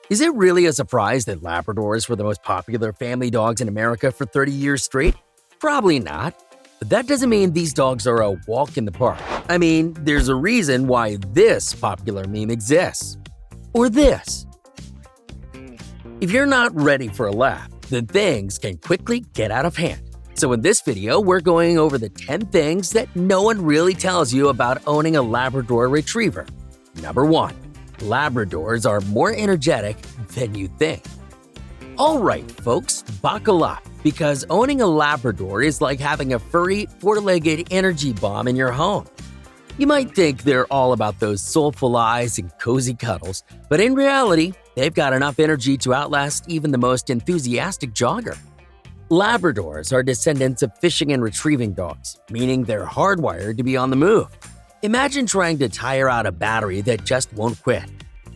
Is it really a surprise that Labradors were the most popular family dogs in America for 30 years straight? Probably not. But that doesn't mean these dogs are a walk in the park. I mean, there's a reason why this popular meme exists. Or this. If you're not ready for a lab, then things can quickly get out of hand. So in this video, we're going over the 10 things that no one really tells you about owning a Labrador Retriever. Number 1. Labradors are more energetic than you think. Alright folks, buckle up, because owning a Labrador is like having a furry, four-legged energy bomb in your home. You might think they're all about those soulful eyes and cozy cuddles, but in reality, they've got enough energy to outlast even the most enthusiastic jogger. Labradors are descendants of fishing and retrieving dogs, meaning they're hardwired to be on the move. Imagine trying to tire out a battery that just won't quit.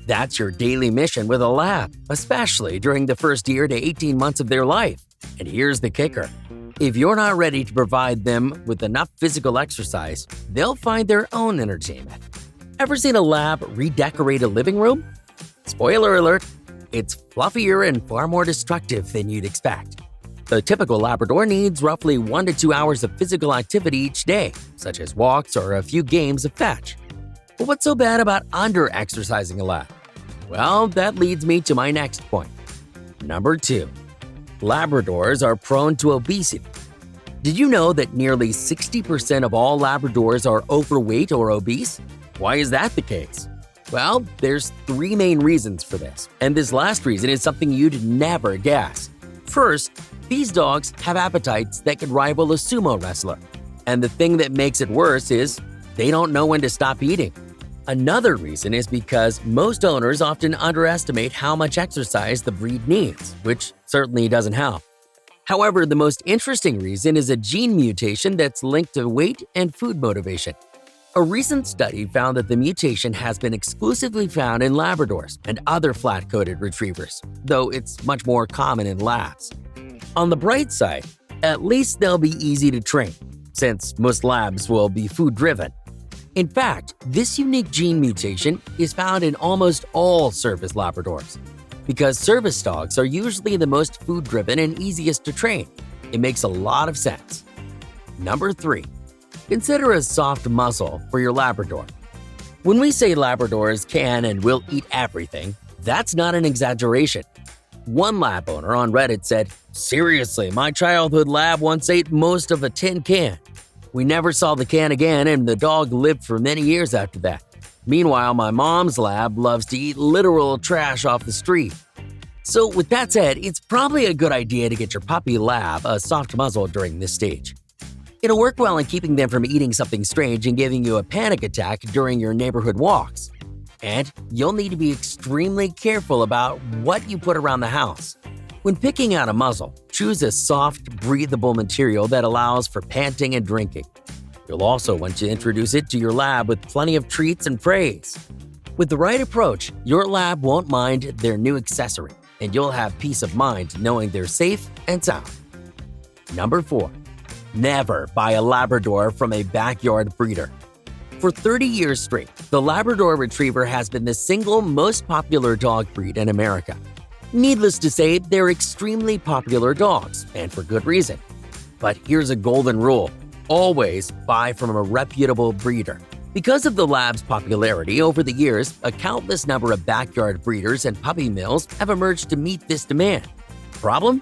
That's your daily mission with a lab, especially during the first year to 18 months of their life. And here's the kicker. If you're not ready to provide them with enough physical exercise, they'll find their own entertainment. Ever seen a lab redecorate a living room? Spoiler alert, it's fluffier and far more destructive than you'd expect. The typical Labrador needs roughly 1 to 2 hours of physical activity each day, such as walks or a few games of fetch. But what's so bad about under-exercising a lab? Well, that leads me to my next point. Number 2. Labradors are prone to obesity. Did you know that nearly 60% of all Labradors are overweight or obese? Why is that the case? Well, there's 3 main reasons for this, and this last reason is something you'd never guess. First, these dogs have appetites that could rival a sumo wrestler. And the thing that makes it worse is they don't know when to stop eating. Another reason is because most owners often underestimate how much exercise the breed needs, which certainly doesn't help. However, the most interesting reason is a gene mutation that's linked to weight and food motivation. A recent study found that the mutation has been exclusively found in Labradors and other flat-coated retrievers, though it's much more common in labs. On the bright side, at least they'll be easy to train, since most labs will be food-driven. In fact, this unique gene mutation is found in almost all service Labradors. Because service dogs are usually the most food-driven and easiest to train, it makes a lot of sense. Number 3. Consider a soft muzzle for your Labrador. When we say Labradors can and will eat everything, that's not an exaggeration. One lab owner on Reddit said, "Seriously, my childhood lab once ate most of a tin can. We never saw the can again, and the dog lived for many years after that. Meanwhile, my mom's lab loves to eat literal trash off the street." So with that said, it's probably a good idea to get your puppy lab a soft muzzle during this stage. It'll work well in keeping them from eating something strange and giving you a panic attack during your neighborhood walks. And you'll need to be extremely careful about what you put around the house. When picking out a muzzle, choose a soft, breathable material that allows for panting and drinking. You'll also want to introduce it to your lab with plenty of treats and praise. With the right approach, your lab won't mind their new accessory, and you'll have peace of mind knowing they're safe and sound. Number 4. Never buy a Labrador from a backyard breeder. For 30 years straight, the Labrador Retriever has been the single most popular dog breed in America. Needless to say, they're extremely popular dogs, and for good reason. But here's a golden rule. Always buy from a reputable breeder. Because of the lab's popularity over the years, a countless number of backyard breeders and puppy mills have emerged to meet this demand. Problem?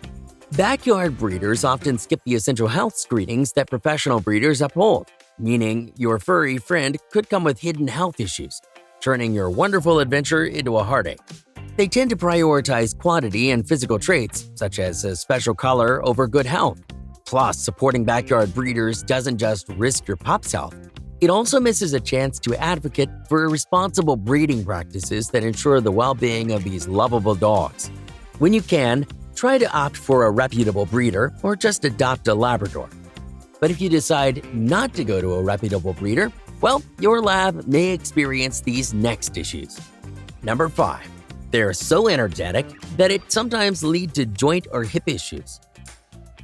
Backyard breeders often skip the essential health screenings that professional breeders uphold, meaning your furry friend could come with hidden health issues, turning your wonderful adventure into a heartache. They tend to prioritize quantity and physical traits, such as a special color over good health. Plus, supporting backyard breeders doesn't just risk your pup's health. It also misses a chance to advocate for responsible breeding practices that ensure the well-being of these lovable dogs. When you can, try to opt for a reputable breeder or just adopt a Labrador. But if you decide not to go to a reputable breeder, well, your lab may experience these next issues. Number 5. They're so energetic that it sometimes leads to joint or hip issues.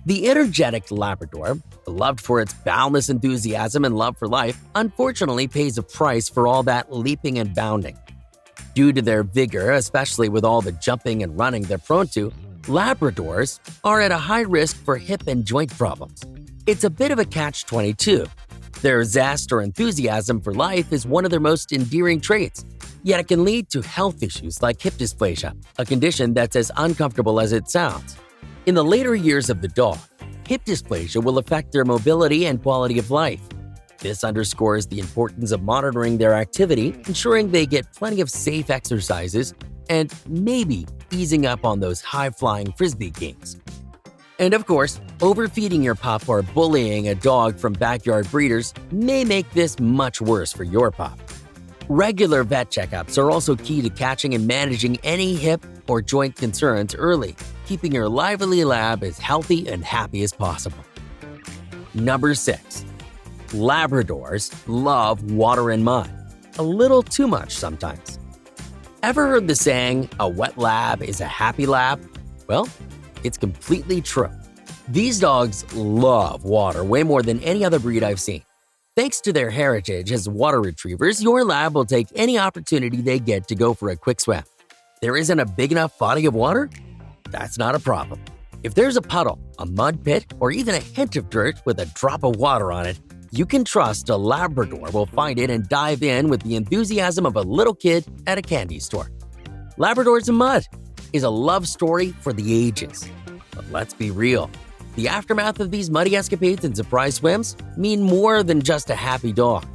The energetic Labrador, beloved for its boundless enthusiasm and love for life, unfortunately pays a price for all that leaping and bounding. Due to their vigor, especially with all the jumping and running they're prone to, Labradors are at a high risk for hip and joint problems. It's a bit of a catch-22. Their zest or enthusiasm for life is one of their most endearing traits, yet it can lead to health issues like hip dysplasia, a condition that's as uncomfortable as it sounds. In the later years of the dog, hip dysplasia will affect their mobility and quality of life. This underscores the importance of monitoring their activity, ensuring they get plenty of safe exercises, and maybe easing up on those high-flying frisbee games. And of course, overfeeding your pup or bullying a dog from backyard breeders may make this much worse for your pup. Regular vet checkups are also key to catching and managing any hip or joint concerns early, keeping your lively lab as healthy and happy as possible. Number 6. Labradors love water and mud. A little too much sometimes. Ever heard the saying, "A wet lab is a happy lab"? Well, it's completely true. These dogs love water way more than any other breed I've seen. Thanks to their heritage as water retrievers, your lab will take any opportunity they get to go for a quick swim. There isn't a big enough body of water? That's not a problem. If there's a puddle, a mud pit, or even a hint of dirt with a drop of water on it, you can trust a Labrador will find it and dive in with the enthusiasm of a little kid at a candy store. Labradors in Mud is a love story for the ages. But let's be real. The aftermath of these muddy escapades and surprise swims mean more than just a happy dog.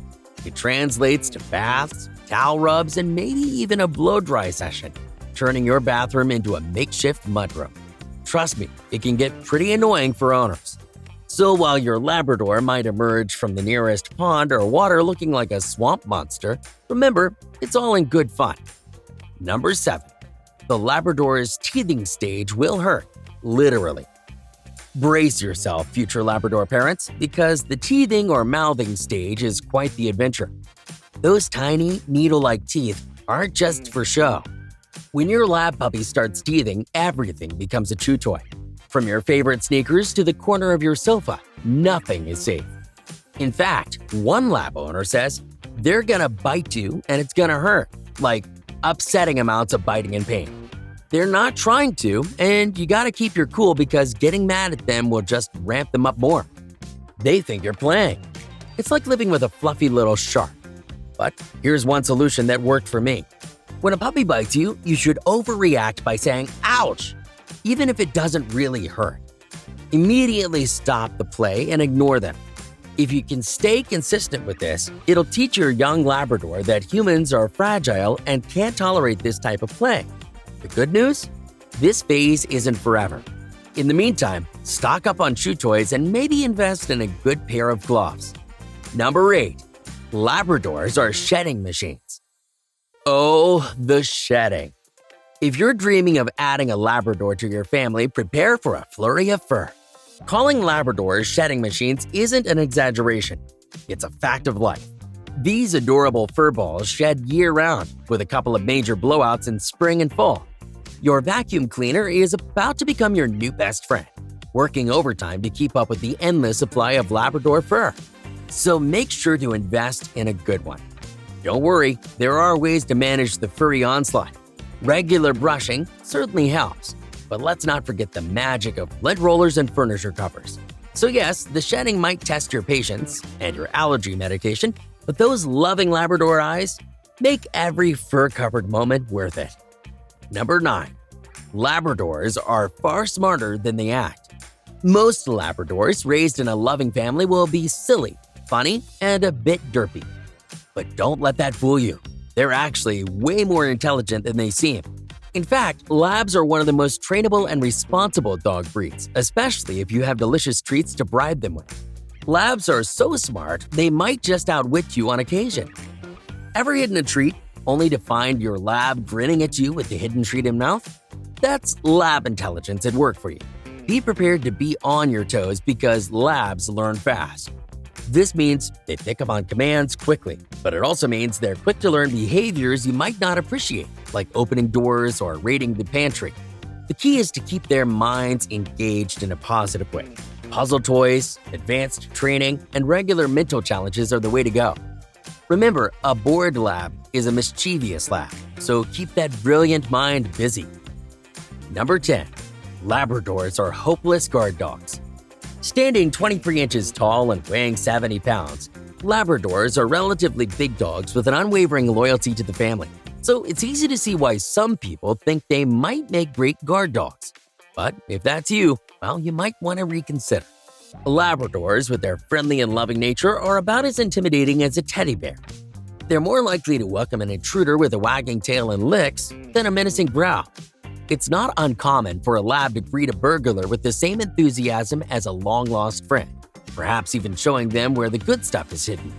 It translates to baths, towel rubs, and maybe even a blow-dry session, turning your bathroom into a makeshift mudroom. Trust me, it can get pretty annoying for owners. So while your Labrador might emerge from the nearest pond or water looking like a swamp monster, remember, it's all in good fun. Number 7. The Labrador's teething stage will hurt, literally. Brace yourself, future Labrador parents, because the teething or mouthing stage is quite the adventure. Those tiny, needle-like teeth aren't just for show. When your lab puppy starts teething, everything becomes a chew toy. From your favorite sneakers to the corner of your sofa, nothing is safe. In fact, one lab owner says they're gonna bite you and it's gonna hurt, like upsetting amounts of biting and pain. They're not trying to, and you gotta keep your cool because getting mad at them will just ramp them up more. They think you're playing. It's like living with a fluffy little shark. But here's one solution that worked for me. When a puppy bites you, you should overreact by saying, "Ouch!" even if it doesn't really hurt. Immediately stop the play and ignore them. If you can stay consistent with this, it'll teach your young Labrador that humans are fragile and can't tolerate this type of play. The good news? This phase isn't forever. In the meantime, stock up on chew toys and maybe invest in a good pair of gloves. Number 8. Labradors are shedding machines. Oh, the shedding. If you're dreaming of adding a Labrador to your family, prepare for a flurry of fur. Calling Labradors shedding machines isn't an exaggeration. It's a fact of life. These adorable fur balls shed year-round, with a couple of major blowouts in spring and fall. Your vacuum cleaner is about to become your new best friend, working overtime to keep up with the endless supply of Labrador fur. So make sure to invest in a good one. Don't worry, there are ways to manage the furry onslaught. Regular brushing certainly helps, but let's not forget the magic of lint rollers and furniture covers. So yes, the shedding might test your patience and your allergy medication, but those loving Labrador eyes make every fur-covered moment worth it. Number 9. Labradors are far smarter than they act. Most Labradors raised in a loving family will be silly, funny, and a bit derpy. But don't let that fool you. They're actually way more intelligent than they seem. In fact, Labs are one of the most trainable and responsible dog breeds, especially if you have delicious treats to bribe them with. Labs are so smart, they might just outwit you on occasion. Ever hidden a treat only to find your Lab grinning at you with the hidden treat in mouth? That's Lab intelligence at work for you. Be prepared to be on your toes because Labs learn fast. This means they pick up on commands quickly, but it also means they're quick to learn behaviors you might not appreciate, like opening doors or raiding the pantry. The key is to keep their minds engaged in a positive way. Puzzle toys, advanced training, and regular mental challenges are the way to go. Remember, a bored Lab is a mischievous Lab. so keep that brilliant mind busy. Number 10. Labradors are hopeless guard dogs. Standing 23 inches tall and weighing 70 pounds, Labradors are relatively big dogs with an unwavering loyalty to the family, so it's easy to see why some people think they might make great guard dogs. But if that's you, well, you might want to reconsider. Labradors, with their friendly and loving nature, are about as intimidating as a teddy bear. They're more likely to welcome an intruder with a wagging tail and licks than a menacing growl. It's not uncommon for a lab to greet a burglar with the same enthusiasm as a long-lost friend, perhaps even showing them where the good stuff is hidden.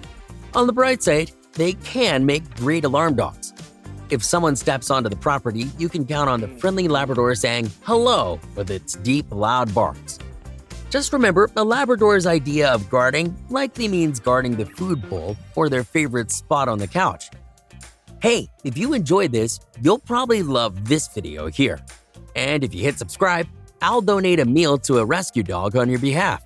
On the bright side, they can make great alarm dogs. If someone steps onto the property, you can count on the friendly Labrador saying hello with its deep, loud barks. Just remember, a Labrador's idea of guarding likely means guarding the food bowl or their favorite spot on the couch. Hey, if you enjoyed this, you'll probably love this video here. And if you hit subscribe, I'll donate a meal to a rescue dog on your behalf.